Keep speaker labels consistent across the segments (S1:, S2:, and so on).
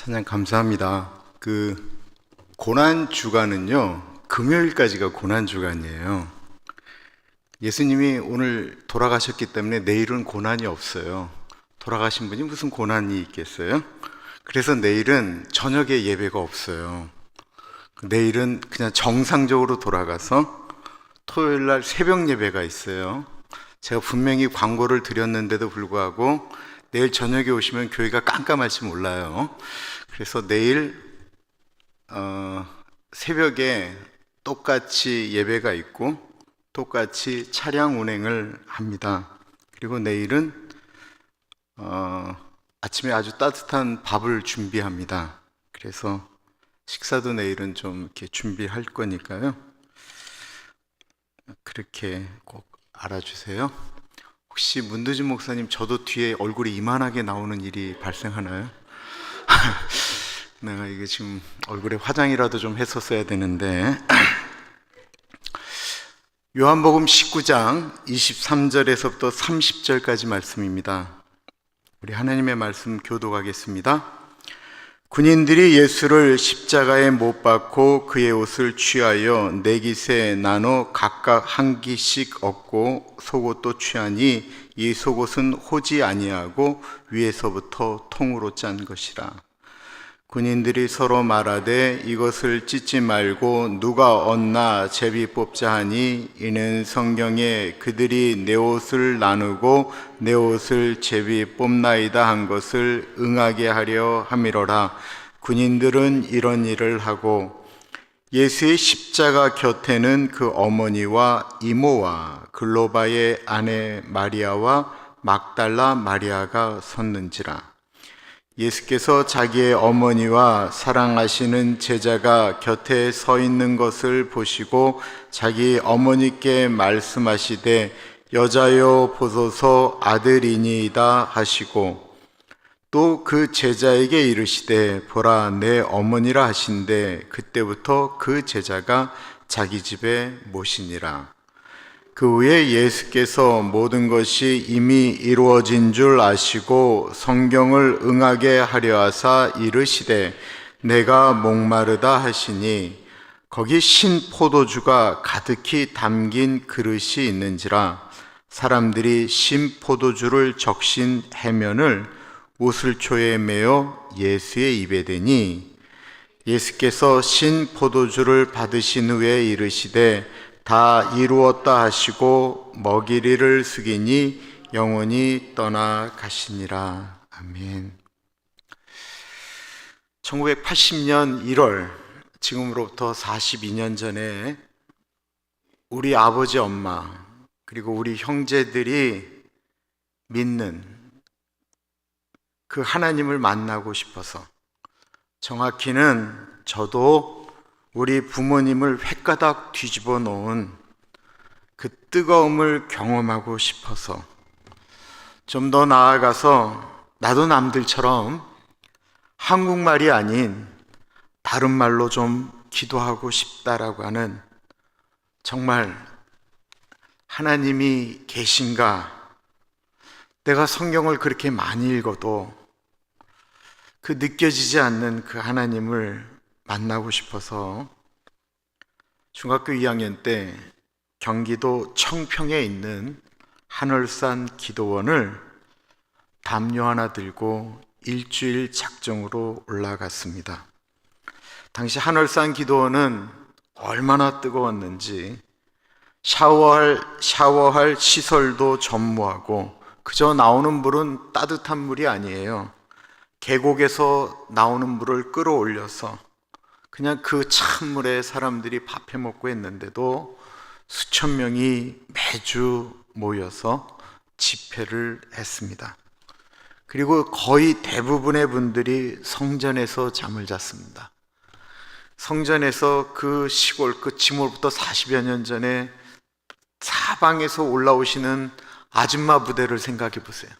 S1: 찬양 감사합니다. 고난 주간은요, 금요일까지가 고난 주간이에요. 예수님이 오늘 돌아가셨기 때문에 내일은 고난이 없어요. 돌아가신 분이 무슨 고난이 있겠어요? 그래서 내일은 저녁에 예배가 없어요. 내일은 그냥 정상적으로 돌아가서 토요일 날 새벽 예배가 있어요. 제가 분명히 광고를 드렸는데도 불구하고 내일 저녁에 오시면 교회가 깜깜할지 몰라요. 그래서 내일 새벽에 똑같이 예배가 있고 똑같이 차량 운행을 합니다. 그리고 내일은 아침에 아주 따뜻한 밥을 준비합니다. 그래서 식사도 내일은 좀 이렇게 준비할 거니까요. 그렇게 꼭 알아주세요. 혹시 문두진 목사님, 저도 뒤에 얼굴이 이만하게 나오는 일이 발생하나요? 내가 이게 지금 얼굴에 화장이라도 좀 했었어야 되는데. 요한복음 19장 23절에서부터 30절까지 말씀입니다. 우리 하나님의 말씀 교독하겠습니다. 군인들이 예수를 십자가에 못 박고 그의 옷을 취하여 네 깃에 나눠 각각 한 깃씩 얻고 속옷도 취하니 이 속옷은 호지 아니하고 위에서부터 통으로 짠 것이라. 군인들이 서로 말하되 이것을 찢지 말고 누가 얻나 제비 뽑자 하니 이는 성경에 그들이 내 옷을 나누고 내 옷을 제비 뽑나이다 한 것을 응하게 하려 함이로라. 군인들은 이런 일을 하고 예수의 십자가 곁에는 그 어머니와 이모와 글로바의 아내 마리아와 막달라 마리아가 섰는지라. 예수께서 자기의 어머니와 사랑하시는 제자가 곁에 서 있는 것을 보시고 자기 어머니께 말씀하시되 여자여 보소서 아들이니이다 하시고 또 그 제자에게 이르시되 보라 내 어머니라 하신대 그때부터 그 제자가 자기 집에 모시니라. 그 후에 예수께서 모든 것이 이미 이루어진 줄 아시고 성경을 응하게 하려 하사 이르시되 내가 목마르다 하시니 거기 신 포도주가 가득히 담긴 그릇이 있는지라. 사람들이 신 포도주를 적신 해면을 우슬초에 메어 예수의 입에 대니 예수께서 신 포도주를 받으신 후에 이르시되 다 이루었다 하시고 먹이리를 숙이니 영원히 떠나가시니라. 아멘. 1980년 1월, 지금으로부터 42년 전에 우리 아버지 엄마 그리고 우리 형제들이 믿는 그 하나님을 만나고 싶어서, 정확히는 저도 우리 부모님을 횟가닥 뒤집어 놓은 그 뜨거움을 경험하고 싶어서, 좀 더 나아가서 나도 남들처럼 한국말이 아닌 다른 말로 좀 기도하고 싶다라고 하는, 정말 하나님이 계신가, 내가 성경을 그렇게 많이 읽어도 그 느껴지지 않는 그 하나님을 만나고 싶어서 중학교 2학년 때 경기도 청평에 있는 한월산 기도원을 담요 하나 들고 일주일 작정으로 올라갔습니다. 당시 한월산 기도원은 얼마나 뜨거웠는지 샤워할 시설도 전무하고 그저 나오는 물은 따뜻한 물이 아니에요. 계곡에서 나오는 물을 끌어올려서 그냥 그 찬물에 사람들이 밥해 먹고 했는데도 수천 명이 매주 모여서 집회를 했습니다. 그리고 거의 대부분의 분들이 성전에서 잠을 잤습니다. 성전에서 그 시골 지물부터 40여 년 전에 사방에서 올라오시는 아줌마 부대를 생각해 보세요.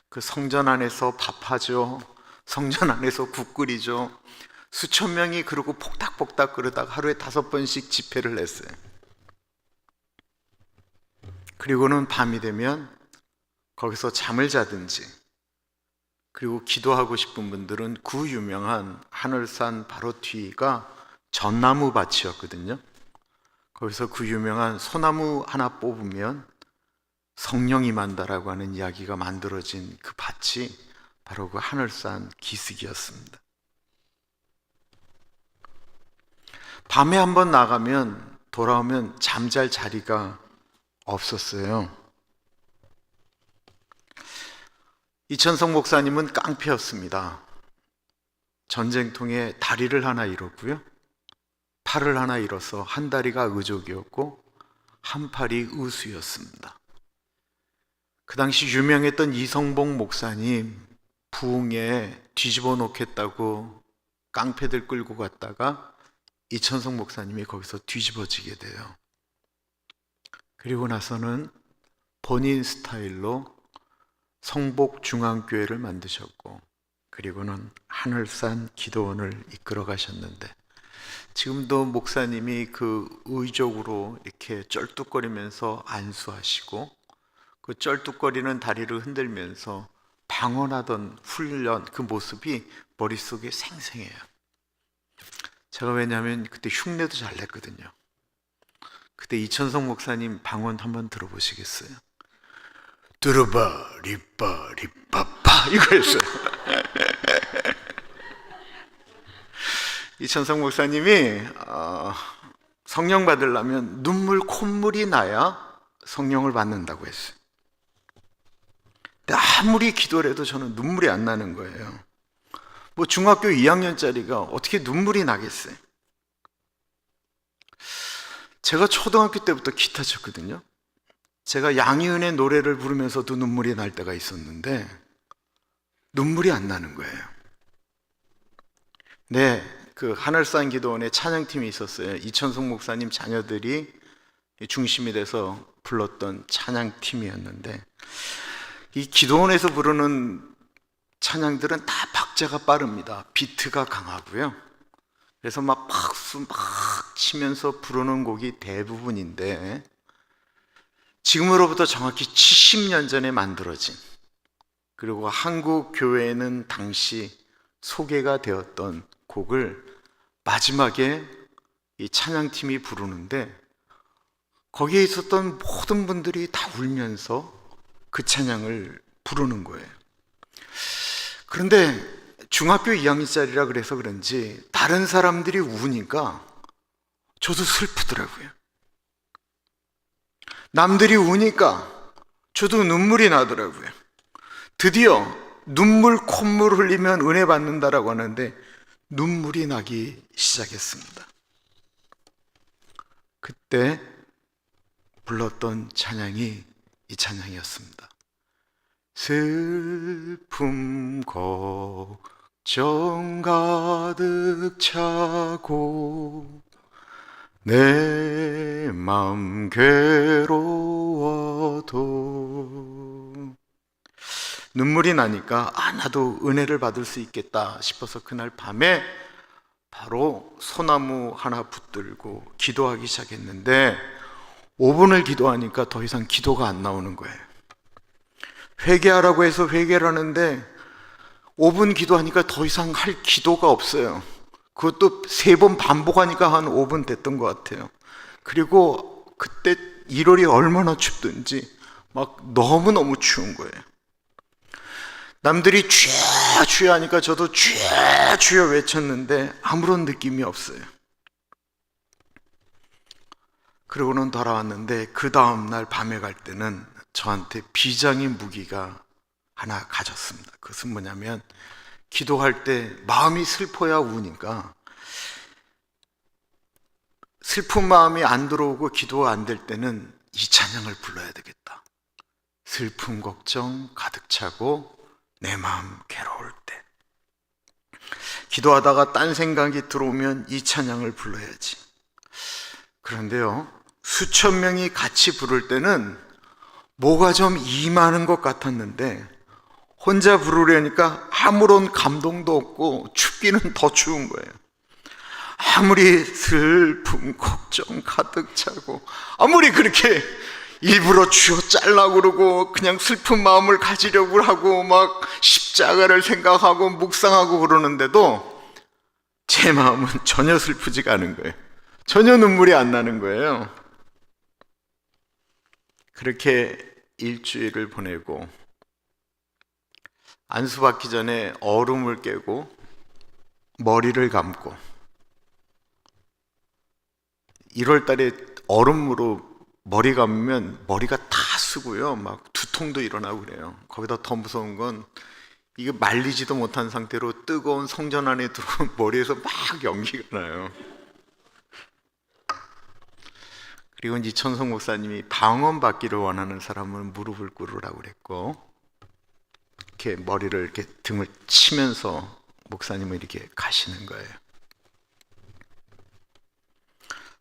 S1: 그 성전 안에서 밥하죠. 성전 안에서 국 끓이죠. 수천 명이 그러고 폭닥폭닥 그러다가 하루에 5번씩 집회를 했어요. 그리고는 밤이 되면 거기서 잠을 자든지 그리고 기도하고 싶은 분들은 그 유명한 하늘산 바로 뒤가 전나무 밭이었거든요. 거기서 그 유명한 소나무 하나 뽑으면 성령이 임한다라고 하는 이야기가 만들어진 그 밭이 바로 그 하늘산 기슭이었습니다. 밤에 한번 나가면 돌아오면 잠잘 자리가 없었어요. 이천성 목사님은 깡패였습니다. 전쟁통에 다리를 하나 잃었고요, 팔을 하나 잃어서 한 다리가 의족이었고 한 팔이 의수였습니다. 그 당시 유명했던 이성봉 목사님 부흥에 뒤집어 놓겠다고 깡패들 끌고 갔다가 이천성 목사님이 거기서 뒤집어지게 돼요. 그리고 나서는 본인 스타일로 성복중앙교회를 만드셨고, 그리고는 하늘산 기도원을 이끌어 가셨는데, 지금도 목사님이 그 의족으로 이렇게 쩔뚝거리면서 안수하시고 그 쩔뚝거리는 다리를 흔들면서 방언하던 훈련, 그 모습이 머릿속에 생생해요. 제가 왜냐하면 그때 흉내도 잘 냈거든요. 그때 이천성 목사님 방언 한번 들어보시겠어요? 들어봐 리빠 리빠빠 이거였어요. 이천성 목사님이 성령 받으려면 눈물 콧물이 나야 성령을 받는다고 했어요. 근데 아무리 기도를 해도 저는 눈물이 안 나는 거예요. 뭐 중학교 2학년짜리가 어떻게 눈물이 나겠어요? 제가 초등학교 때부터 기타 쳤거든요. 제가 양희은의 노래를 부르면서도 눈물이 날 때가 있었는데 눈물이 안 나는 거예요. 네, 그 하늘산 기도원에 찬양팀이 있었어요. 이천성 목사님 자녀들이 중심이 돼서 불렀던 찬양팀이었는데, 이 기도원에서 부르는 찬양들은 다 박자가 빠릅니다. 비트가 강하고요. 그래서 막 박수 막 치면서 부르는 곡이 대부분인데, 지금으로부터 정확히 70년 전에 만들어진, 그리고 한국 교회에는 당시 소개가 되었던 곡을 마지막에 이 찬양팀이 부르는데, 거기에 있었던 모든 분들이 다 울면서 그 찬양을 부르는 거예요. 그런데 중학교 2학년짜리라 그래서 그런지 다른 사람들이 우니까 저도 슬프더라고요. 남들이 우니까 저도 눈물이 나더라고요. 드디어 눈물 콧물 흘리면 은혜 받는다라고 하는데 눈물이 나기 시작했습니다. 그때 불렀던 찬양이 이 찬양이었습니다. 슬픔 걱정 가득 차고 내 맘 괴로워도, 눈물이 나니까 나도 은혜를 받을 수 있겠다 싶어서 그날 밤에 바로 소나무 하나 붙들고 기도하기 시작했는데 5분을 기도하니까 더 이상 기도가 안 나오는 거예요. 회개하라고 해서 회개를 하는데 5분 기도하니까 더 이상 할 기도가 없어요. 그것도 3번 반복하니까 한 5분 됐던 것 같아요. 그리고 그때 1월이 얼마나 춥든지 막 너무너무 추운 거예요. 남들이 주여 주여 하니까 저도 주여 주여 외쳤는데 아무런 느낌이 없어요. 그러고는 돌아왔는데 그 다음날 밤에 갈 때는 저한테 비장의 무기가 하나 가졌습니다. 그것은 뭐냐면, 기도할 때 마음이 슬퍼야 우니까 슬픈 마음이 안 들어오고 기도가 안 될 때는 이 찬양을 불러야 되겠다. 슬픔 걱정 가득 차고 내 마음 괴로울 때, 기도하다가 딴 생각이 들어오면 이 찬양을 불러야지. 그런데요, 수천 명이 같이 부를 때는 뭐가 좀 임하는 것 같았는데 혼자 부르려니까 아무런 감동도 없고 춥기는 더 추운 거예요. 아무리 슬픔 걱정 가득 차고 아무리 그렇게 일부러 쥐어 잘라고 그러고 그냥 슬픈 마음을 가지려고 하고 막 십자가를 생각하고 묵상하고 그러는데도 제 마음은 전혀 슬프지가 않은 거예요. 전혀 눈물이 안 나는 거예요. 그렇게 일주일을 보내고 안수받기 전에 얼음을 깨고 머리를 감고 1월 달에 얼음으로 머리 감으면 머리가 다 쓰고요. 막 두통도 일어나고 그래요. 거기다 더 무서운 건 이게 말리지도 못한 상태로 뜨거운 성전 안에 들어온 머리에서 막 연기가 나요. 그리고 이천성 목사님이 방언 받기를 원하는 사람은 무릎을 꿇으라고 그랬고, 이렇게 머리를 이렇게 등을 치면서 목사님은 이렇게 가시는 거예요.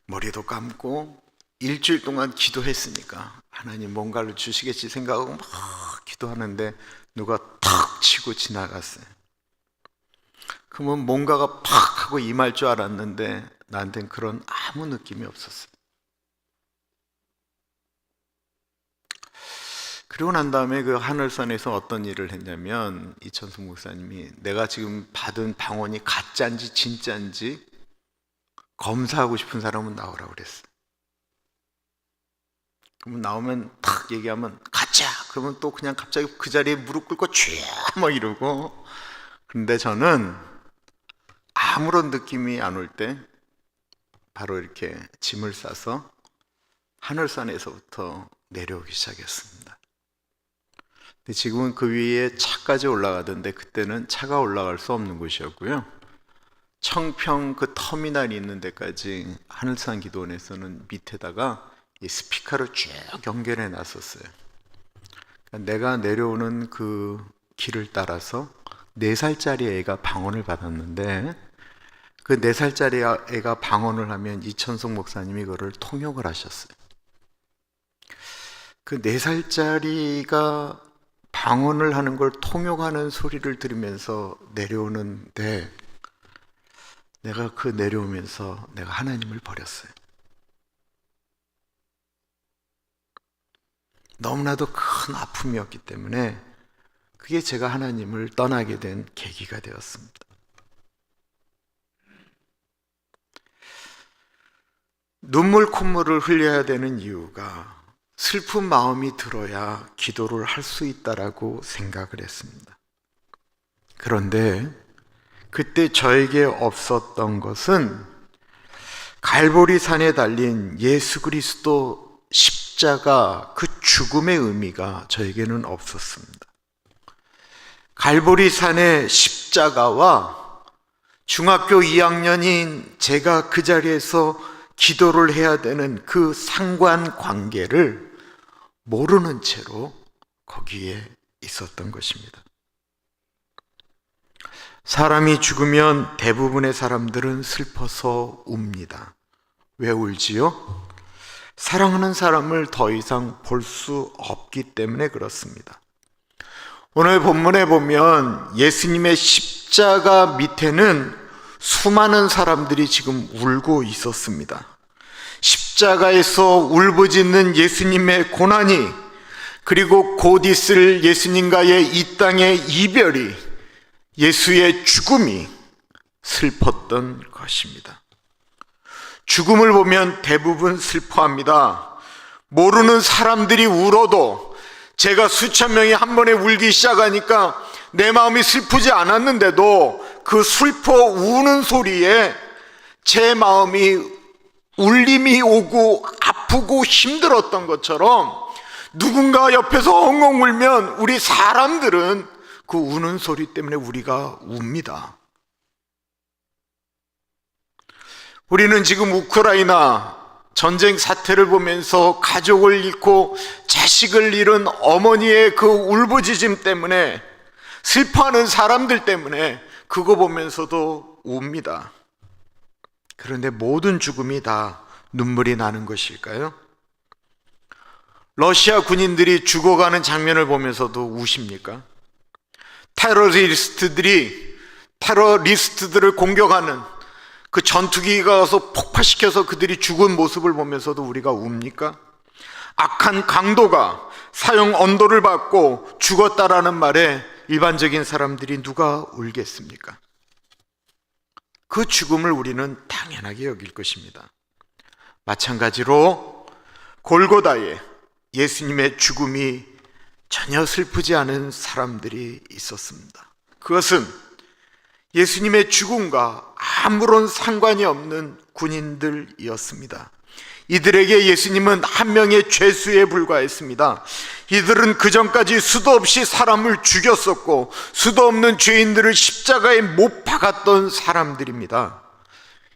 S1: 머리도 감고 일주일 동안 기도했으니까 하나님 뭔가를 주시겠지 생각하고 막 기도하는데 누가 탁 치고 지나갔어요. 그러면 뭔가가 팍 하고 임할 줄 알았는데 나한테는 그런 아무 느낌이 없었어요. 그리고 난 다음에 그 하늘산에서 어떤 일을 했냐면 이천성 목사님이 내가 지금 받은 방언이 가짜인지 진짜인지 검사하고 싶은 사람은 나오라고 그랬어요. 그러면 나오면 탁 얘기하면 가짜! 그러면 또 그냥 갑자기 그 자리에 무릎 꿇고 쥐야 막 이러고. 근데 저는 아무런 느낌이 안 올 때 바로 이렇게 짐을 싸서 하늘산에서부터 내려오기 시작했습니다. 근데 지금은 그 위에 차까지 올라가던데 그때는 차가 올라갈 수 없는 곳이었고요. 청평 그 터미널이 있는 데까지 하늘산 기도원에서는 밑에다가 이 스피커를 쭉 연결해 놨었어요. 그러니까 내가 내려오는 그 길을 따라서 4살짜리 애가 방언을 받았는데 그 4살짜리 애가 방언을 하면 이천성 목사님이 그거를 통역을 하셨어요. 그 4살짜리가 방언을 하는 걸 통역하는 소리를 들으면서 내려오는데 내가 그 내려오면서 내가 하나님을 버렸어요. 너무나도 큰 아픔이었기 때문에 그게 제가 하나님을 떠나게 된 계기가 되었습니다. 눈물 콧물을 흘려야 되는 이유가 슬픈 마음이 들어야 기도를 할 수 있다라고 생각을 했습니다. 그런데 그때 저에게 없었던 것은 갈보리 산에 달린 예수 그리스도 십자가 그 죽음의 의미가 저에게는 없었습니다. 갈보리 산의 십자가와 중학교 2학년인 제가 그 자리에서 기도를 해야 되는 그 상관관계를 모르는 채로 거기에 있었던 것입니다. 사람이 죽으면 대부분의 사람들은 슬퍼서 웁니다. 왜 울지요? 사랑하는 사람을 더 이상 볼 수 없기 때문에 그렇습니다. 오늘 본문에 보면 예수님의 십자가 밑에는 수많은 사람들이 지금 울고 있었습니다. 십자가에서 울부짖는 예수님의 고난이, 그리고 곧 있을 예수님과의 이 땅의 이별이, 예수의 죽음이 슬펐던 것입니다. 죽음을 보면 대부분 슬퍼합니다. 모르는 사람들이 울어도 제가 수천 명이 한 번에 울기 시작하니까 내 마음이 슬프지 않았는데도 그 슬퍼 우는 소리에 제 마음이 울림이 오고 아프고 힘들었던 것처럼 누군가 옆에서 엉엉 울면 우리 사람들은 그 우는 소리 때문에 우리가 웁니다. 우리는 지금 우크라이나 전쟁 사태를 보면서 가족을 잃고 자식을 잃은 어머니의 그 울부짖음 때문에, 슬퍼하는 사람들 때문에 그거 보면서도 웁니다. 그런데 모든 죽음이 다 눈물이 나는 것일까요? 러시아 군인들이 죽어가는 장면을 보면서도 우십니까? 테러리스트들을 공격하는 그 전투기가 가서 폭파시켜서 그들이 죽은 모습을 보면서도 우리가 웁니까? 악한 강도가 사형 언도를 받고 죽었다라는 말에 일반적인 사람들이 누가 울겠습니까? 그 죽음을 우리는 당연하게 여길 것입니다. 마찬가지로 골고다에 예수님의 죽음이 전혀 슬프지 않은 사람들이 있었습니다. 그것은 예수님의 죽음과 아무런 상관이 없는 군인들이었습니다. 이들에게 예수님은 한 명의 죄수에 불과했습니다. 이들은 그전까지 수도 없이 사람을 죽였었고 수도 없는 죄인들을 십자가에 못 박았던 사람들입니다.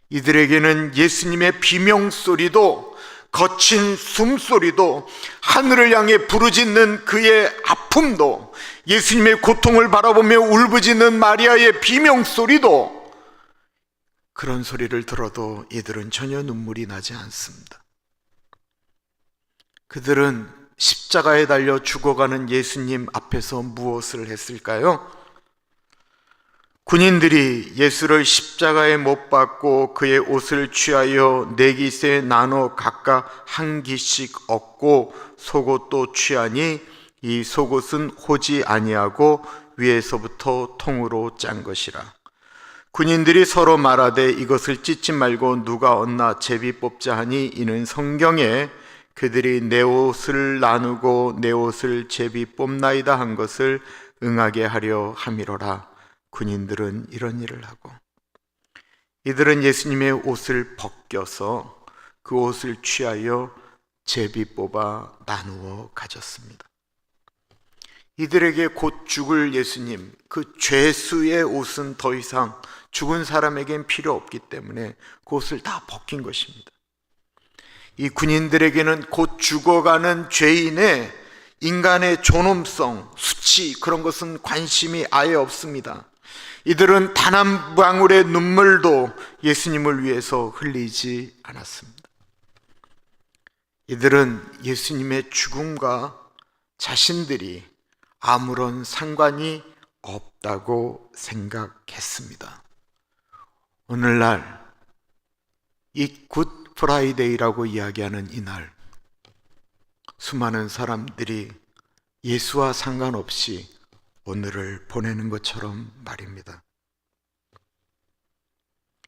S1: 이들에게는 예수님의 비명소리도 거친 숨소리도 하늘을 향해 부르짖는 그의 아픔도 예수님의 고통을 바라보며 울부짖는 마리아의 비명소리도 그런 소리를 들어도 이들은 전혀 눈물이 나지 않습니다. 그들은 십자가에 달려 죽어가는 예수님 앞에서 무엇을 했을까요? 군인들이 예수를 십자가에 못 박고 그의 옷을 취하여 네 깃에 나눠 각각 한 깃씩 얻고 속옷도 취하니 이 속옷은 호지 아니하고 위에서부터 통으로 짠 것이라. 군인들이 서로 말하되 이것을 찢지 말고 누가 얻나 제비 뽑자 하니 이는 성경에 그들이 내 옷을 나누고 내 옷을 제비 뽑나이다 한 것을 응하게 하려 함이로라. 군인들은 이런 일을 하고 이들은 예수님의 옷을 벗겨서 그 옷을 취하여 제비 뽑아 나누어 가졌습니다. 이들에게 곧 죽을 예수님, 그 죄수의 옷은 더 이상 죽은 사람에겐 필요 없기 때문에 그 옷을 다 벗긴 것입니다. 이 군인들에게는 곧 죽어가는 죄인의 인간의 존엄성, 수치 그런 것은 관심이 아예 없습니다. 이들은 단 한 방울의 눈물도 예수님을 위해서 흘리지 않았습니다. 이들은 예수님의 죽음과 자신들이 아무런 상관이 없다고 생각했습니다. 오늘날 이 굿 프라이데이라고 이야기하는 이날, 수많은 사람들이 예수와 상관없이 오늘을 보내는 것처럼 말입니다.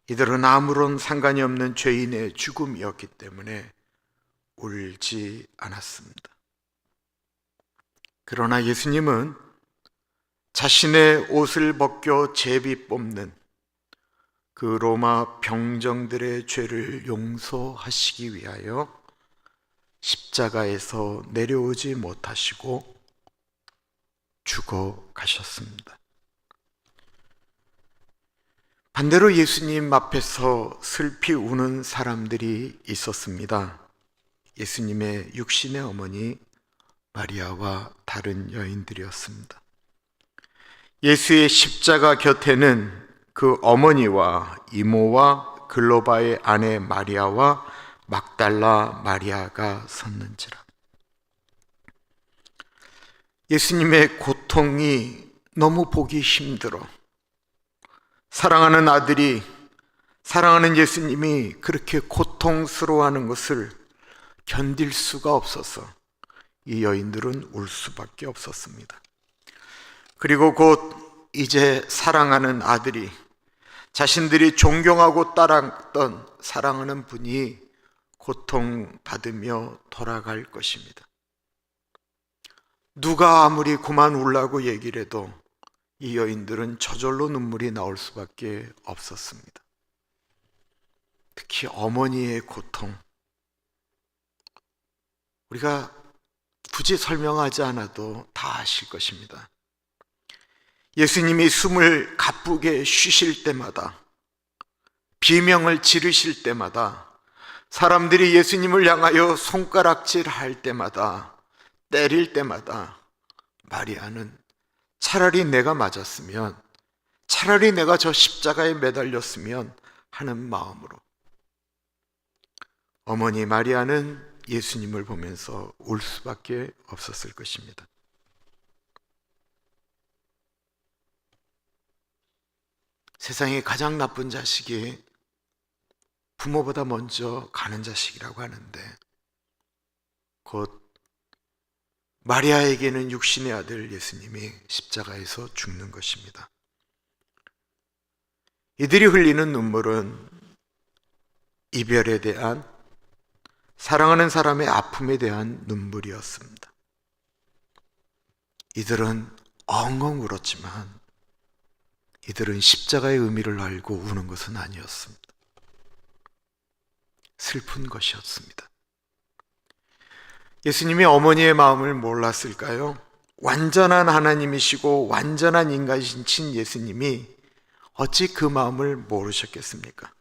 S1: 이들은 아무런 상관이 없는 죄인의 죽음이었기 때문에 울지 않았습니다. 그러나 예수님은 자신의 옷을 벗겨 제비 뽑는 그 로마 병정들의 죄를 용서하시기 위하여 십자가에서 내려오지 못하시고 죽어 가셨습니다. 반대로 예수님 앞에서 슬피 우는 사람들이 있었습니다. 예수님의 육신의 어머니 마리아와 다른 여인들이었습니다. 예수의 십자가 곁에는 그 어머니와 이모와 글로바의 아내 마리아와 막달라 마리아가 섰는지라. 예수님의 고통이 너무 보기 힘들어 사랑하는 아들이, 사랑하는 예수님이 그렇게 고통스러워하는 것을 견딜 수가 없어서 이 여인들은 울 수밖에 없었습니다. 그리고 곧 이제 사랑하는 아들이, 자신들이 존경하고 따랐던 사랑하는 분이 고통받으며 돌아갈 것입니다. 누가 아무리 그만 울라고 얘기를 해도 이 여인들은 저절로 눈물이 나올 수밖에 없었습니다. 특히 어머니의 고통, 우리가 굳이 설명하지 않아도 다 아실 것입니다. 예수님이 숨을 가쁘게 쉬실 때마다, 비명을 지르실 때마다, 사람들이 예수님을 향하여 손가락질 할 때마다, 때릴 때마다 마리아는 차라리 내가 맞았으면, 차라리 내가 저 십자가에 매달렸으면 하는 마음으로 어머니 마리아는 예수님을 보면서 울 수밖에 없었을 것입니다. 세상에 가장 나쁜 자식이 부모보다 먼저 가는 자식이라고 하는데, 곧 마리아에게는 육신의 아들 예수님이 십자가에서 죽는 것입니다. 이들이 흘리는 눈물은 이별에 대한, 사랑하는 사람의 아픔에 대한 눈물이었습니다. 이들은 엉엉 울었지만 이들은 십자가의 의미를 알고 우는 것은 아니었습니다. 슬픈 것이었습니다. 예수님이 어머니의 마음을 몰랐을까요? 완전한 하나님이시고 완전한 인간이신 예수님이 어찌 그 마음을 모르셨겠습니까?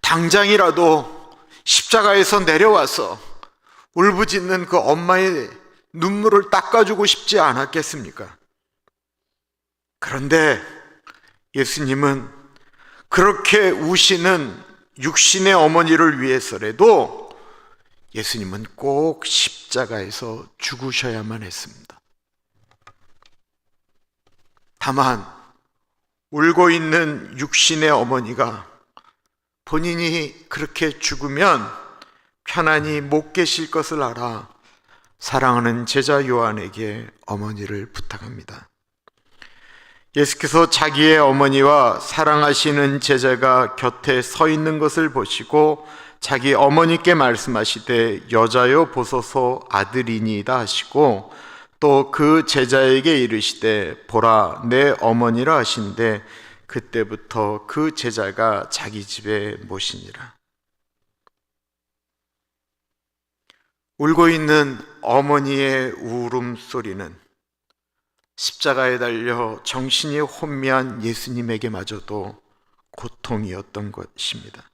S1: 당장이라도 십자가에서 내려와서 울부짖는 그 엄마의 눈물을 닦아주고 싶지 않았겠습니까? 그런데 예수님은 그렇게 우시는 육신의 어머니를 위해서라도 예수님은 꼭 십자가에서 죽으셔야만 했습니다. 다만 울고 있는 육신의 어머니가 본인이 그렇게 죽으면 편안히 못 계실 것을 알아 사랑하는 제자 요한에게 어머니를 부탁합니다. 예수께서 자기의 어머니와 사랑하시는 제자가 곁에 서 있는 것을 보시고 자기 어머니께 말씀하시되 여자여 보소서 아들이니이다 하시고 또 그 제자에게 이르시되 보라 내 어머니라 하신대 그때부터 그 제자가 자기 집에 모시니라. 울고 있는 어머니의 울음소리는 십자가에 달려 정신이 혼미한 예수님에게마저도 고통이었던 것입니다.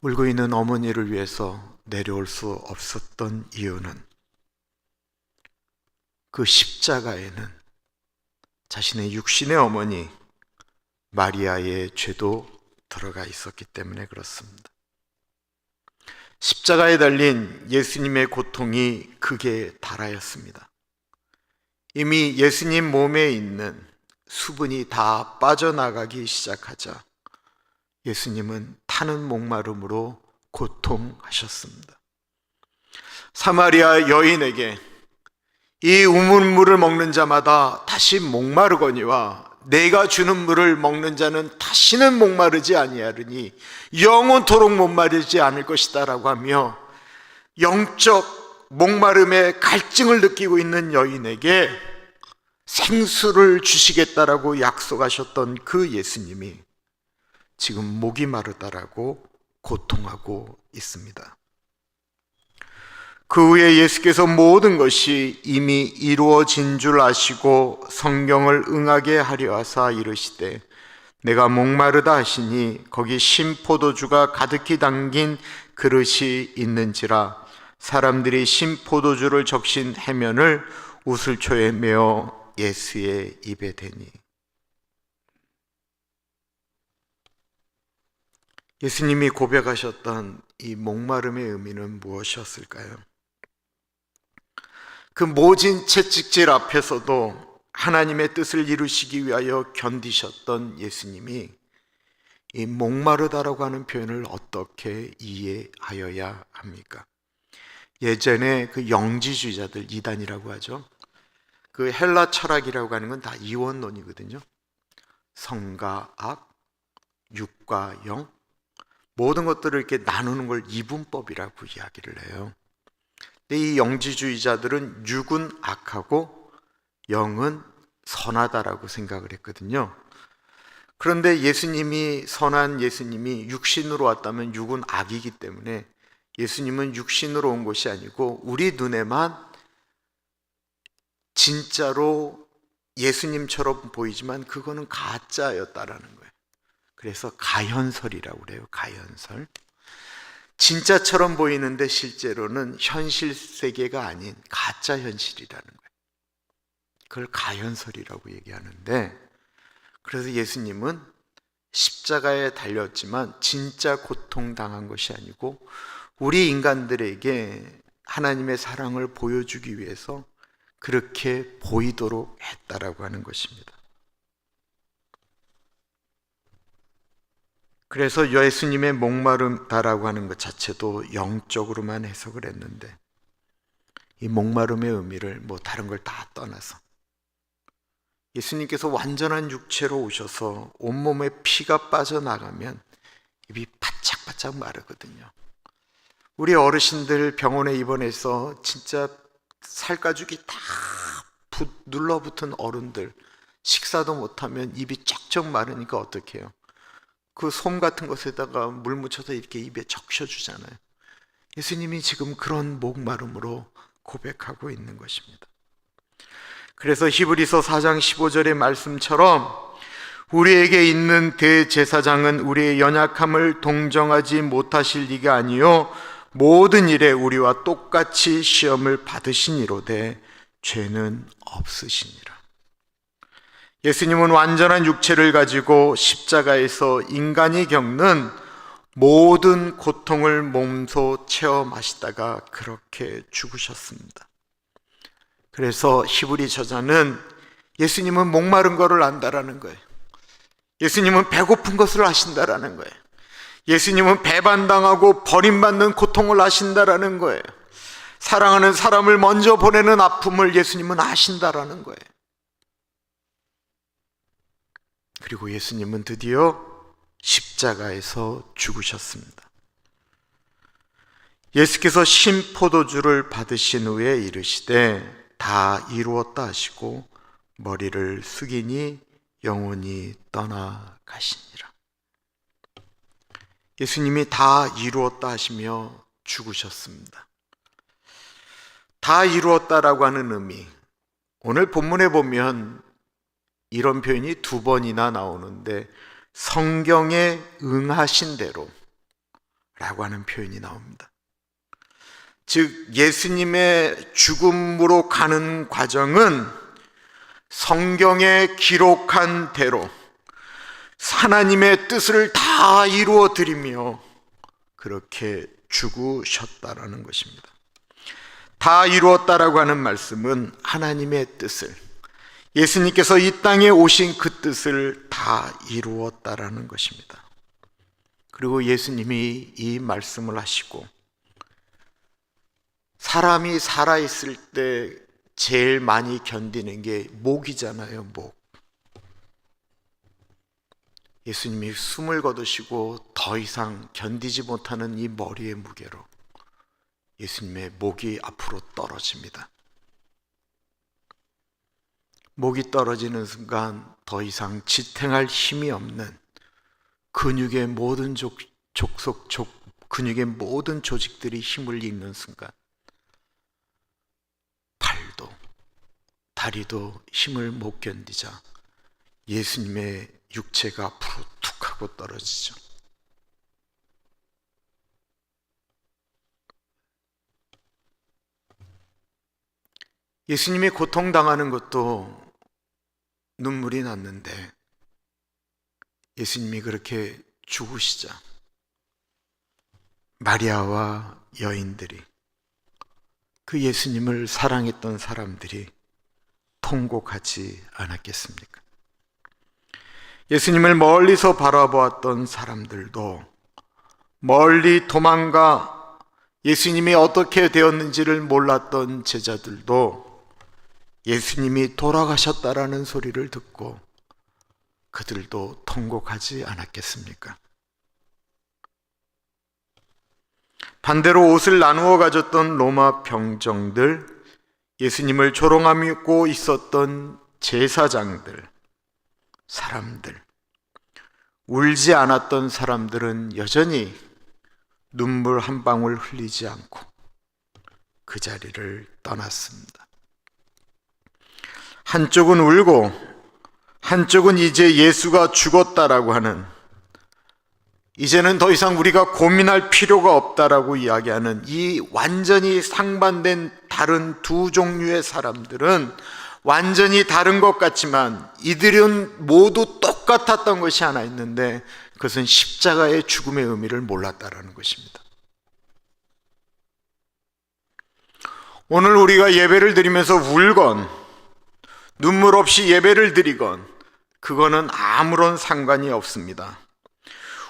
S1: 울고 있는 어머니를 위해서 내려올 수 없었던 이유는 그 십자가에는 자신의 육신의 어머니 마리아의 죄도 들어가 있었기 때문에 그렇습니다. 십자가에 달린 예수님의 고통이 극에 달하였습니다. 이미 예수님 몸에 있는 수분이 다 빠져나가기 시작하자 예수님은 타는 목마름으로 고통하셨습니다. 사마리아 여인에게 이 우물물을 먹는 자마다 다시 목마르거니와 내가 주는 물을 먹는 자는 다시는 목마르지 아니하리니 영원토록 목마르지 않을 것이다 라고 하며 영적 목마름의 갈증을 느끼고 있는 여인에게 생수를 주시겠다라고 약속하셨던 그 예수님이 지금 목이 마르다라고 고통하고 있습니다. 그 후에 예수께서 모든 것이 이미 이루어진 줄 아시고 성경을 응하게 하려 하사 이르시되 내가 목마르다 하시니 거기 신포도주가 가득히 담긴 그릇이 있는지라 사람들이 신포도주를 적신 해면을 우슬초에 메어 예수의 입에 대니. 예수님이 고백하셨던 이 목마름의 의미는 무엇이었을까요? 그 모진 채찍질 앞에서도 하나님의 뜻을 이루시기 위하여 견디셨던 예수님이 이 목마르다라고 하는 표현을 어떻게 이해하여야 합니까? 예전에 그 영지주의자들, 이단이라고 하죠. 그 헬라 철학이라고 하는 건 다 이원론이거든요. 성과 악, 육과 영, 모든 것들을 이렇게 나누는 걸 이분법이라고 이야기를 해요. 근데 이 영지주의자들은 육은 악하고 영은 선하다라고 생각을 했거든요. 그런데 예수님이, 선한 예수님이 육신으로 왔다면 육은 악이기 때문에 예수님은 육신으로 온 것이 아니고 우리 눈에만 진짜로 예수님처럼 보이지만 그거는 가짜였다라는 거예요. 그래서 가현설이라고 그래요. 가현설. 진짜처럼 보이는데 실제로는 현실 세계가 아닌 가짜 현실이라는 거예요. 그걸 가현설이라고 얘기하는데, 그래서 예수님은 십자가에 달렸지만 진짜 고통당한 것이 아니고 우리 인간들에게 하나님의 사랑을 보여주기 위해서 그렇게 보이도록 했다라고 하는 것입니다. 그래서 예수님의 목마름다라고 하는 것 자체도 영적으로만 해석을 했는데, 이 목마름의 의미를 뭐 다른 걸 다 떠나서 예수님께서 완전한 육체로 오셔서 온몸에 피가 빠져나가면 입이 바짝바짝 마르거든요. 우리 어르신들 병원에 입원해서 진짜 살가죽이 다 눌러붙은 어른들, 식사도 못하면 입이 쩍쩍 마르니까 어떻게 해요? 그 솜 같은 것에다가 물 묻혀서 이렇게 입에 적셔주잖아요. 예수님이 지금 그런 목마름으로 고백하고 있는 것입니다. 그래서 히브리서 4장 15절의 말씀처럼 우리에게 있는 대제사장은 우리의 연약함을 동정하지 못하실 리가 아니요 모든 일에 우리와 똑같이 시험을 받으시니로되 죄는 없으시니라. 예수님은 완전한 육체를 가지고 십자가에서 인간이 겪는 모든 고통을 몸소 체험하시다가 그렇게 죽으셨습니다. 그래서 히브리 저자는 예수님은 목마른 것을 안다라는 거예요. 예수님은 배고픈 것을 아신다라는 거예요. 예수님은 배반당하고 버림받는 고통을 아신다라는 거예요. 사랑하는 사람을 먼저 보내는 아픔을 예수님은 아신다라는 거예요. 그리고 예수님은 드디어 십자가에서 죽으셨습니다. 예수께서 신포도주를 받으신 후에 이르시되 다 이루었다 하시고 머리를 숙이니 영혼이 떠나가시니라. 예수님이 다 이루었다 하시며 죽으셨습니다. 다 이루었다라고 하는 의미, 오늘 본문에 보면 이런 표현이 2번이나 나오는데 성경에 응하신 대로 라고 하는 표현이 나옵니다. 즉 예수님의 죽음으로 가는 과정은 성경에 기록한 대로 하나님의 뜻을 다 이루어 드리며 그렇게 죽으셨다라는 것입니다. 다 이루었다라고 하는 말씀은 하나님의 뜻을, 예수님께서 이 땅에 오신 그 뜻을 다 이루었다라는 것입니다. 그리고 예수님이 이 말씀을 하시고 사람이 살아있을 때 제일 많이 견디는 게 목이잖아요, 목. 예수님이 숨을 거두시고 더 이상 견디지 못하는 이 머리의 무게로 예수님의 목이 앞으로 떨어집니다. 목이 떨어지는 순간 더 이상 지탱할 힘이 없는 근육의 모든 근육의 모든 조직들이 힘을 잃는 순간 팔도 다리도 힘을 못 견디자 예수님의 육체가 앞으로 툭 하고 떨어지죠. 예수님이 고통당하는 것도 눈물이 났는데 예수님이 그렇게 죽으시자 마리아와 여인들이, 그 예수님을 사랑했던 사람들이 통곡하지 않았겠습니까? 예수님을 멀리서 바라보았던 사람들도, 멀리 도망가 예수님이 어떻게 되었는지를 몰랐던 제자들도 예수님이 돌아가셨다라는 소리를 듣고 그들도 통곡하지 않았겠습니까? 반대로 옷을 나누어 가졌던 로마 병정들, 예수님을 조롱하고 있었던 제사장들, 사람들, 울지 않았던 사람들은 여전히 눈물 한 방울 흘리지 않고 그 자리를 떠났습니다. 한쪽은 울고 한쪽은 이제 예수가 죽었다라고 하는, 이제는 더 이상 우리가 고민할 필요가 없다라고 이야기하는 이 완전히 상반된 다른 두 종류의 사람들은 완전히 다른 것 같지만 이들은 모두 똑같았던 것이 하나 있는데 그것은 십자가의 죽음의 의미를 몰랐다라는 것입니다. 오늘 우리가 예배를 드리면서 울건 눈물 없이 예배를 드리건 그거는 아무런 상관이 없습니다.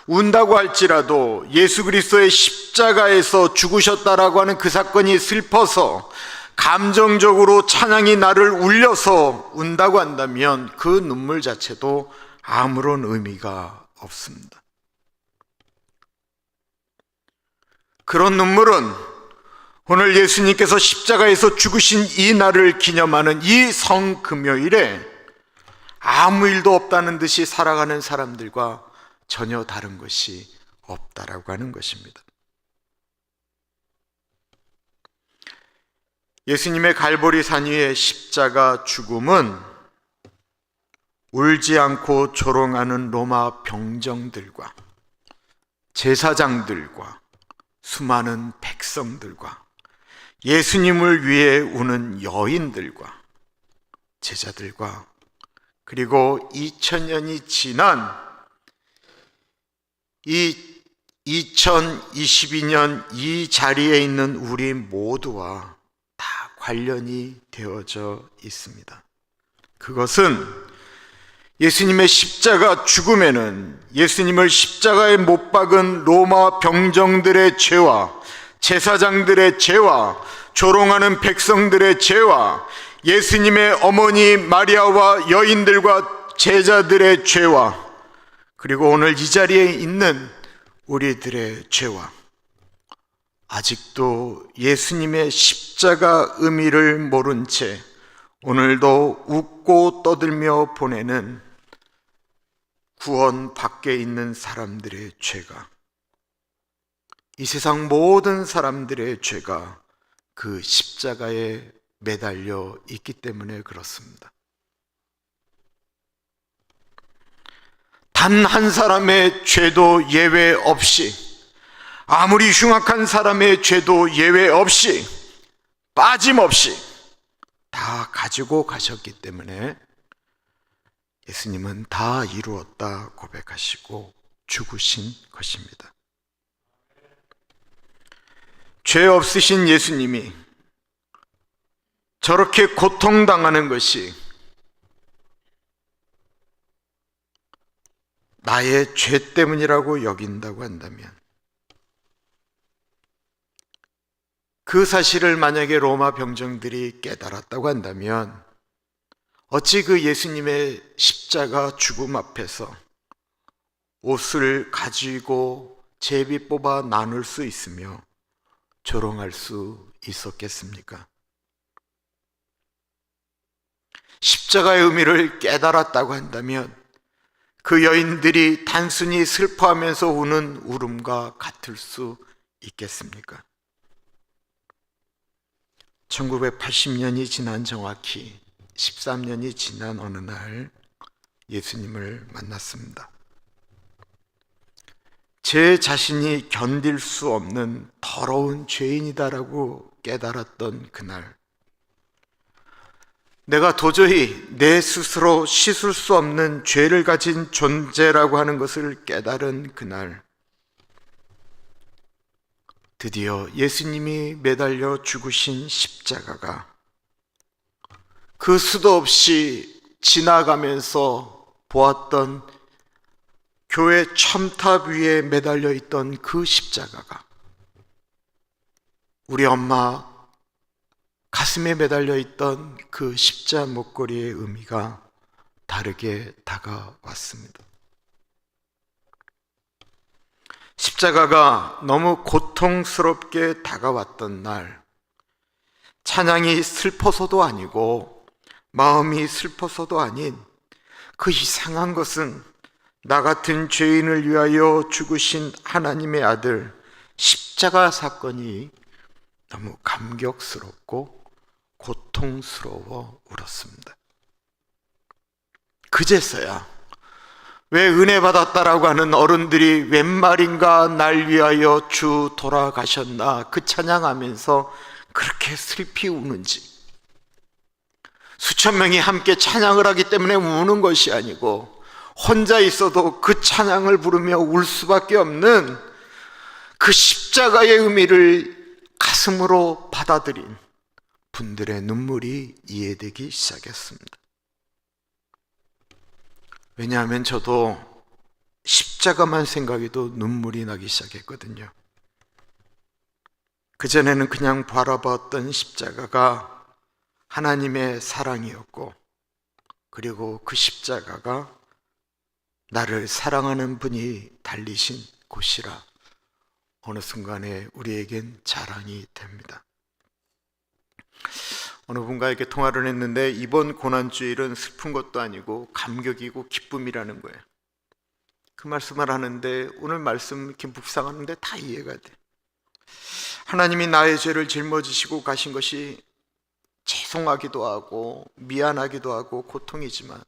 S1: 운다고 할지라도 예수 그리스도의 십자가에서 죽으셨다라고 하는 그 사건이 슬퍼서 감정적으로 찬양이 나를 울려서 운다고 한다면 그 눈물 자체도 아무런 의미가 없습니다. 그런 눈물은 오늘 예수님께서 십자가에서 죽으신 이 날을 기념하는 이 성금요일에 아무 일도 없다는 듯이 살아가는 사람들과 전혀 다른 것이 없다라고 하는 것입니다. 예수님의 갈보리 산 위의 십자가 죽음은 울지 않고 조롱하는 로마 병정들과 제사장들과 수많은 백성들과 예수님을 위해 우는 여인들과 제자들과 그리고 2000년이 지난 이 2022년 이 자리에 있는 우리 모두와 다 관련이 되어져 있습니다. 그것은 예수님의 십자가 죽음에는 예수님을 십자가에 못 박은 로마 병정들의 죄와 제사장들의 죄와 조롱하는 백성들의 죄와 예수님의 어머니 마리아와 여인들과 제자들의 죄와 그리고 오늘 이 자리에 있는 우리들의 죄와 아직도 예수님의 십자가 의미를 모른 채 오늘도 웃고 떠들며 보내는 구원 밖에 있는 사람들의 죄가 이 세상 모든 사람들의 죄가 그 십자가에 매달려 있기 때문에 그렇습니다. 단 한 사람의 죄도 예외 없이 아무리 흉악한 사람의 죄도 예외 없이 빠짐없이 다 가지고 가셨기 때문에 예수님은 다 이루었다 고백하시고 죽으신 것입니다. 죄 없으신 예수님이 저렇게 고통당하는 것이 나의 죄 때문이라고 여긴다고 한다면 그 사실을 만약에 로마 병정들이 깨달았다고 한다면 어찌 그 예수님의 십자가 죽음 앞에서 옷을 가지고 제비 뽑아 나눌 수 있으며 조롱할 수 있었겠습니까? 십자가의 의미를 깨달았다고 한다면 그 여인들이 단순히 슬퍼하면서 우는 울음과 같을 수 있겠습니까? 1980년이 지난 정확히 13년이 지난 어느 날 예수님을 만났습니다. 제 자신이 견딜 수 없는 더러운 죄인이다라고 깨달았던 그날, 내가 도저히 내 스스로 씻을 수 없는 죄를 가진 존재라고 하는 것을 깨달은 그날, 드디어 예수님이 매달려 죽으신 십자가가 그 수도 없이 지나가면서 보았던 교회 첨탑 위에 매달려 있던 그 십자가가 우리 엄마 가슴에 매달려 있던 그 십자 목걸이의 의미가 다르게 다가왔습니다. 십자가가 너무 고통스럽게 다가왔던 날, 찬양이 슬퍼서도 아니고 마음이 슬퍼서도 아닌 그 이상한 것은 나 같은 죄인을 위하여 죽으신 하나님의 아들 십자가 사건이 너무 감격스럽고 고통스러워 울었습니다. 그제서야 왜 은혜 받았다라고 하는 어른들이 웬 말인가 날 위하여 주 돌아가셨나 그 찬양하면서 그렇게 슬피 우는지, 수천 명이 함께 찬양을 하기 때문에 우는 것이 아니고 혼자 있어도 그 찬양을 부르며 울 수밖에 없는 그 십자가의 의미를 가슴으로 받아들인 분들의 눈물이 이해되기 시작했습니다. 왜냐하면 저도 십자가만 생각해도 눈물이 나기 시작했거든요. 그전에는 그냥 바라봤던 십자가가 하나님의 사랑이었고, 그리고 그 십자가가 나를 사랑하는 분이 달리신 곳이라 어느 순간에 우리에겐 자랑이 됩니다. 어느 분과 이렇게 통화를 했는데 이번 고난주일은 슬픈 것도 아니고 감격이고 기쁨이라는 거예요. 그 말씀을 하는데 오늘 말씀 이렇게 묵상하는데 다 이해가 돼. 하나님이 나의 죄를 짊어지시고 가신 것이 죄송하기도 하고 미안하기도 하고 고통이지만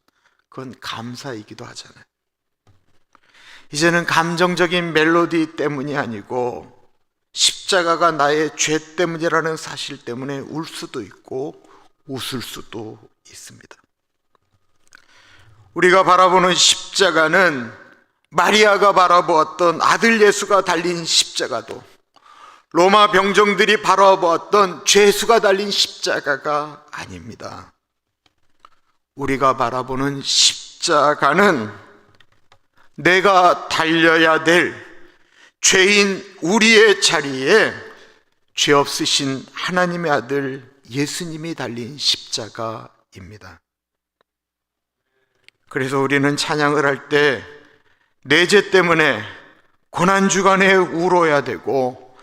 S1: 그건 감사이기도 하잖아요. 이제는 감정적인 멜로디 때문이 아니고 십자가가 나의 죄 때문이라는 사실 때문에 울 수도 있고 웃을 수도 있습니다. 우리가 바라보는 십자가는 마리아가 바라보았던 아들 예수가 달린 십자가도, 로마 병정들이 바라보았던 죄수가 달린 십자가가 아닙니다. 우리가 바라보는 십자가는 내가 달려야 될 죄인 우리의 자리에 죄 없으신 하나님의 아들 예수님이 달린 십자가입니다. 그래서 우리는 찬양을 할 때 내 죄 때문에 고난주간에 울어야 되고,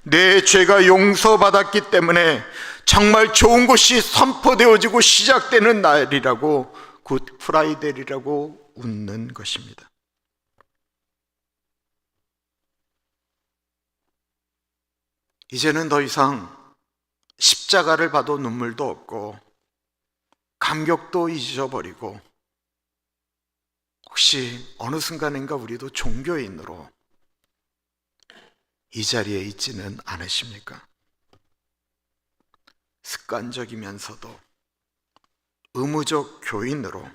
S1: 내 죄가 용서받았기 때문에 정말 좋은 것이 선포되어지고 시작되는 날이라고, 굿 프라이데이라고 웃는 것입니다. 이제는 더 이상 십자가를 봐도 눈물도 없고 감격도 잊어버리고, 혹시 어느 순간인가 우리도 종교인으로 이 자리에 있지는 않으십니까? 습관적이면서도 의무적 교인으로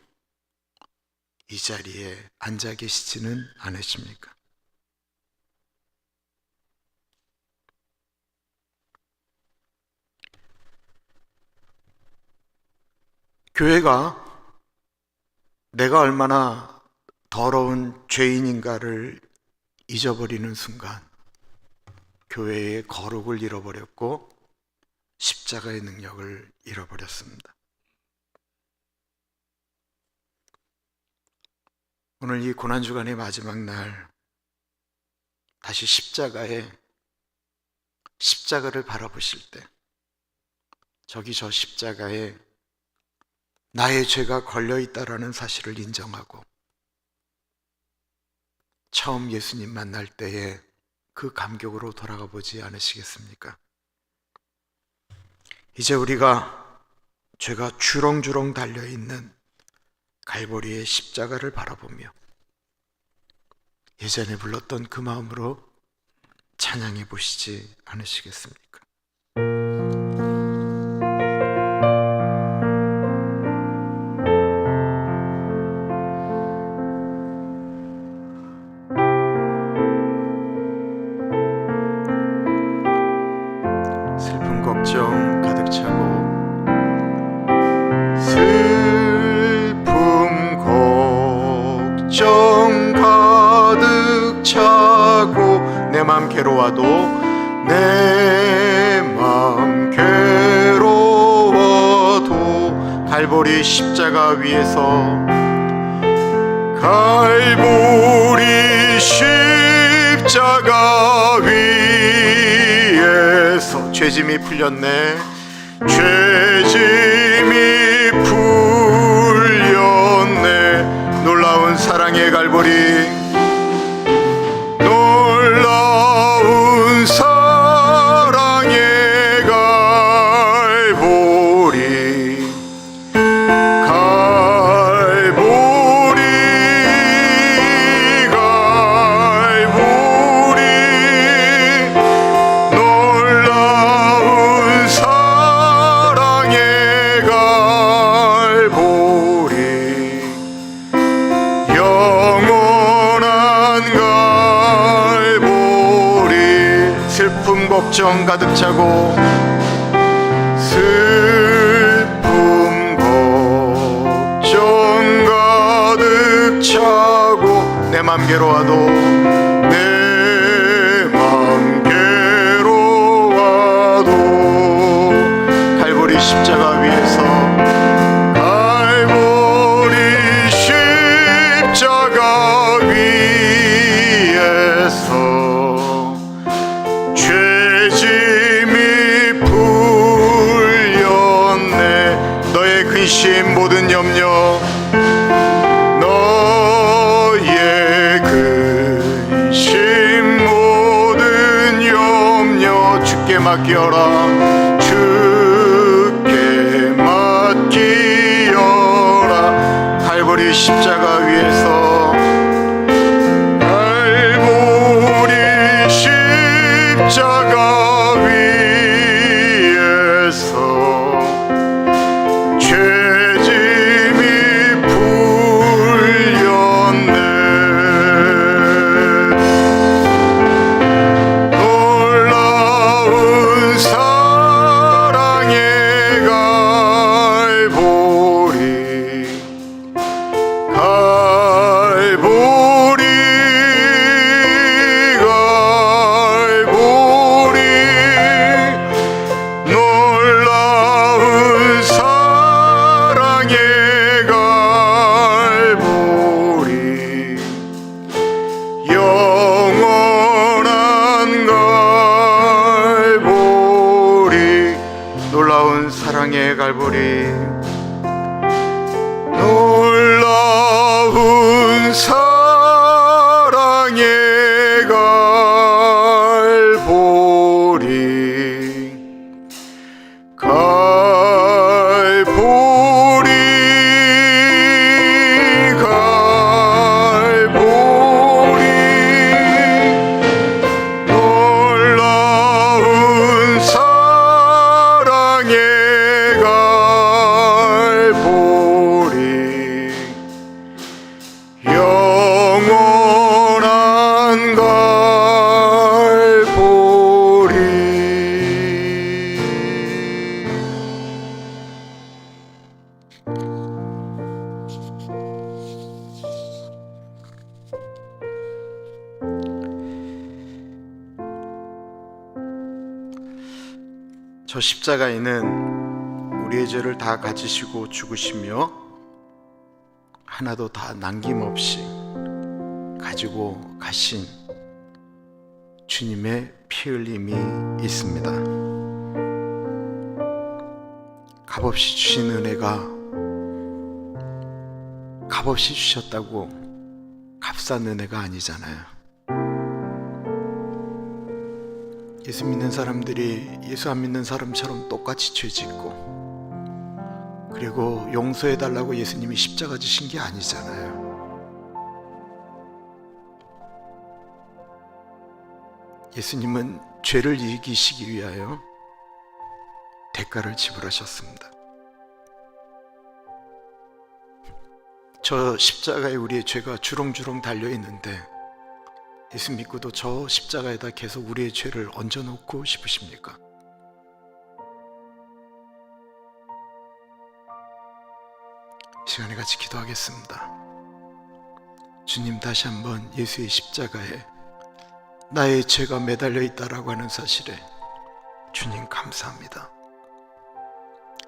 S1: 이 자리에 앉아 계시지는 않으십니까? 교회가 내가 얼마나 더러운 죄인인가를 잊어버리는 순간 교회의 거룩을 잃어버렸고 십자가의 능력을 잃어버렸습니다. 오늘 이 고난주간의 마지막 날 다시 십자가를 바라보실 때 저기 저 십자가에 나의 죄가 걸려있다라는 사실을 인정하고 처음 예수님 만날 때에 그 감격으로 돌아가 보지 않으시겠습니까? 이제 우리가 죄가 주렁주렁 달려있는 갈보리의 십자가를 바라보며 예전에 불렀던 그 마음으로 찬양해 보시지 않으시겠습니까? 슬픈 걱정 가득 차고, 슬픔 걱정 가득 차고, 내 맘 괴로워도 내 맘 괴로워도 갈보리 십자가 위에서, 갈보리 십자가 위에서 죄짐이 풀렸네, 죄짐이 풀렸네. 놀라운 사랑의 갈보리, 놀라운 사랑의 갈보리, 갈보리, 갈보리, 놀라운 사랑의 갈보리, 영원한 갈보리. 슬픔 걱정 가득 차고, 슬픔 걱정 가득 차고, 내 맘 괴로워도 내 맘 괴로워도 갈보리 십자가 위에서 갈보리 십자가 위에서 죄짐이 풀렸네. 너의 근심 모든 염려 너의 근심 모든 염려 주께 맡겨라. 주께 맡기어라. 갈보리 십자가 위에서 갈보리 십자가 위에서 죄짐이 풀렸네. 놀라운 사랑의 갈보리 갈보리 갈보리 놀라운 사랑의 갈보리 영원한 갈보리 놀라운 사랑의 갈보리 놀라운 사랑의 갈보리 갈보리 갈보리 놀라운 사랑의 갈보리 영원한 갈보리. 저 십자가에는 우리의 죄를 다 가지시고 죽으시며 하나도 다 남김없이 가지고 가신 주님의 피 흘림이 있습니다. 값없이 주신 은혜가 값없이 주셨다고 값싼 은혜가 아니잖아요. 예수 믿는 사람들이 예수 안 믿는 사람처럼 똑같이 죄 짓고 그리고 용서해달라고 예수님이 십자가 지신 게 아니잖아요. 예수님은 죄를 이기시기 위하여 대가를 지불하셨습니다. 저 십자가에 우리의 죄가 주렁주렁 달려있는데 예수 믿고도 저 십자가에다 계속 우리의 죄를 얹어놓고 싶으십니까? 시간에 같이 기도하겠습니다. 주님, 다시 한번 예수의 십자가에 나의 죄가 매달려 있다라고 하는 사실에 주님 감사합니다.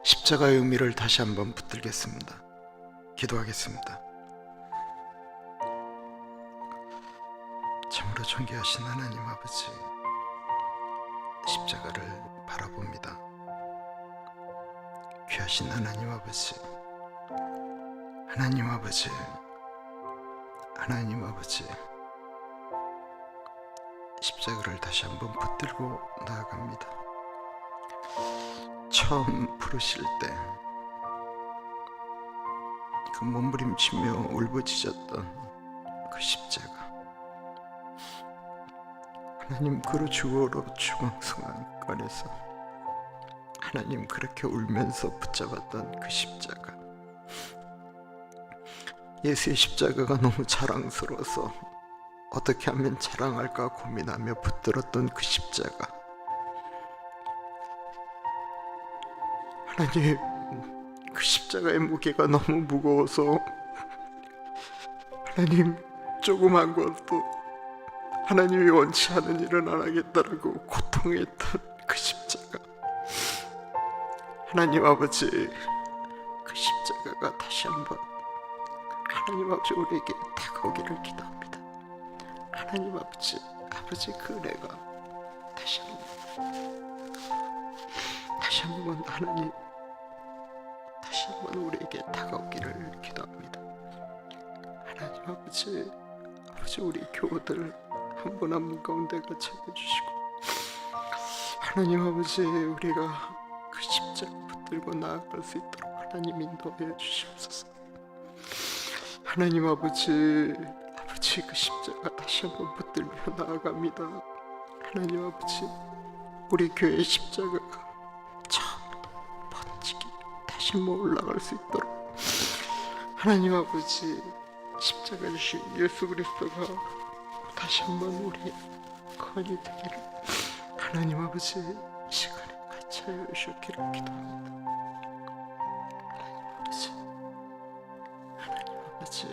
S1: 십자가의 의미를 다시 한번 붙들겠습니다. 기도하겠습니다. 참으로 존귀하신 하나님 아버지, 십자가를 바라봅니다. 귀하신 하나님 아버지, 하나님 아버지, 하나님 아버지, 십자가를 다시 한번 붙들고 나아갑니다. 처음 부르실 때 그 몸부림치며 울부짖었던 그 십자가, 하나님 그로 주어로 중앙성안관에서 하나님 그렇게 울면서 붙잡았던 그 십자가, 예수의 십자가가 너무 자랑스러워서 어떻게 하면 자랑할까 고민하며 붙들었던 그 십자가, 하나님 그 십자가의 무게가 너무 무거워서 하나님 조그만 것도 하나님이 원치 않은 일은 안 하겠다라고 고통했던 그 십자가, 하나님 아버지, 그 십자가가 다시 한번 하나님 아버지 우리에게 다가오기를 기도합니다. 하나님 아버지, 그 은혜가 다시 한번 하나님, 다시 한번 우리에게 다가오기를 기도합니다. 하나님 아버지, 우리 교우들 한 분 한 분 가운데가 찾아주시고, 하나님 아버지, 우리가 그 십자가 붙들고 나아갈 수 있도록 하나님 인도해 주시옵소서. 하나님 아버지, 그 십자가 다시 한번 붙들며 나아갑니다. 하나님 아버지, 우리 교회의 십자가가 처음 멋지게 다시 한번 올라갈 수 있도록 하나님 아버지, 십자가 주신 예수 그리스도가 다시 한번 우리의 건이 되기를 하나님 아버지, 이 시간에 같이 하여 주시기를 기도합니다. 하나님 아버지,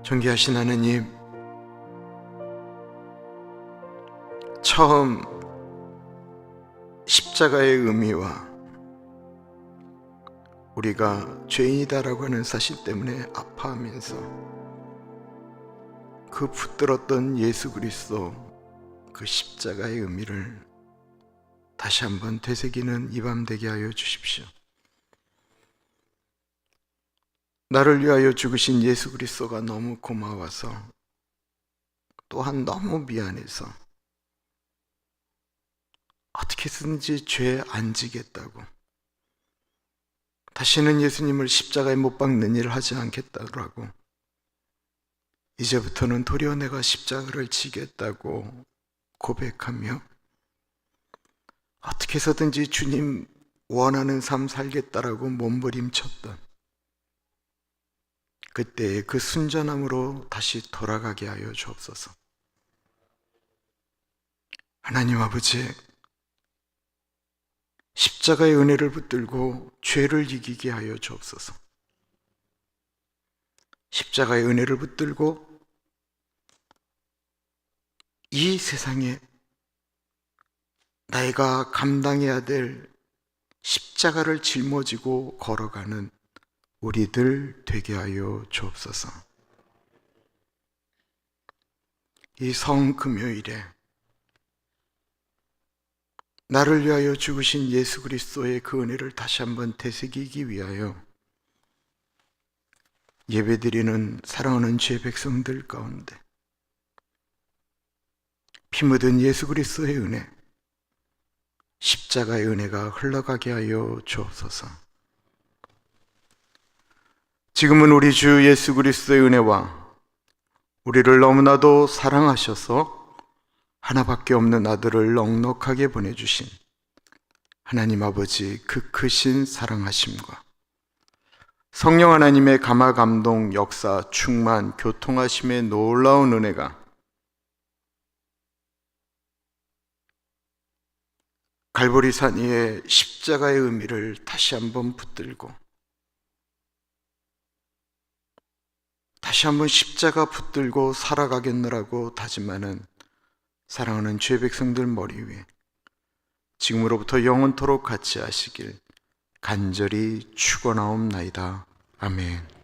S1: 존귀하신 하나님, 처음 십자가의 의미와 우리가 죄인이다라고 하는 사실 때문에 아파하면서 그 붙들었던 예수 그리스도, 그 십자가의 의미를 다시 한번 되새기는 이 밤 되게 하여 주십시오. 나를 위하여 죽으신 예수 그리스도가 너무 고마워서, 또한 너무 미안해서 어떻게 해서든지 죄 안 지겠다고, 다시는 예수님을 십자가에 못 박는 일을 하지 않겠다고, 이제부터는 도리어 내가 십자가를 지겠다고 고백하며 어떻게 해서든지 주님 원하는 삶 살겠다라고 몸부림쳤던 그때의 그 순전함으로 다시 돌아가게 하여 주옵소서. 하나님 아버지, 십자가의 은혜를 붙들고 죄를 이기게 하여 주옵소서. 십자가의 은혜를 붙들고 이 세상에 내가 감당해야 될 십자가를 짊어지고 걸어가는 우리들 되게 하여 주옵소서. 이 성금요일에 나를 위하여 죽으신 예수 그리스도의 그 은혜를 다시 한번 되새기기 위하여 예배드리는 사랑하는 주의 백성들 가운데 피 묻은 예수 그리스도의 은혜, 십자가의 은혜가 흘러가게 하여 주옵소서. 지금은 우리 주 예수 그리스도의 은혜와 우리를 너무나도 사랑하셔서 하나밖에 없는 아들을 넉넉하게 보내주신 하나님 아버지 그 크신 사랑하심과 성령 하나님의 감화 감동 역사 충만 교통하심의 놀라운 은혜가 갈보리산 위에 십자가의 의미를 다시 한번 붙들고 다시 한번 십자가 붙들고 살아가겠노라고 다짐하는 사랑하는 죄 백성들 머리 위에 지금으로부터 영원토록 같이 하시길 간절히 축원하옵나이다. 아멘.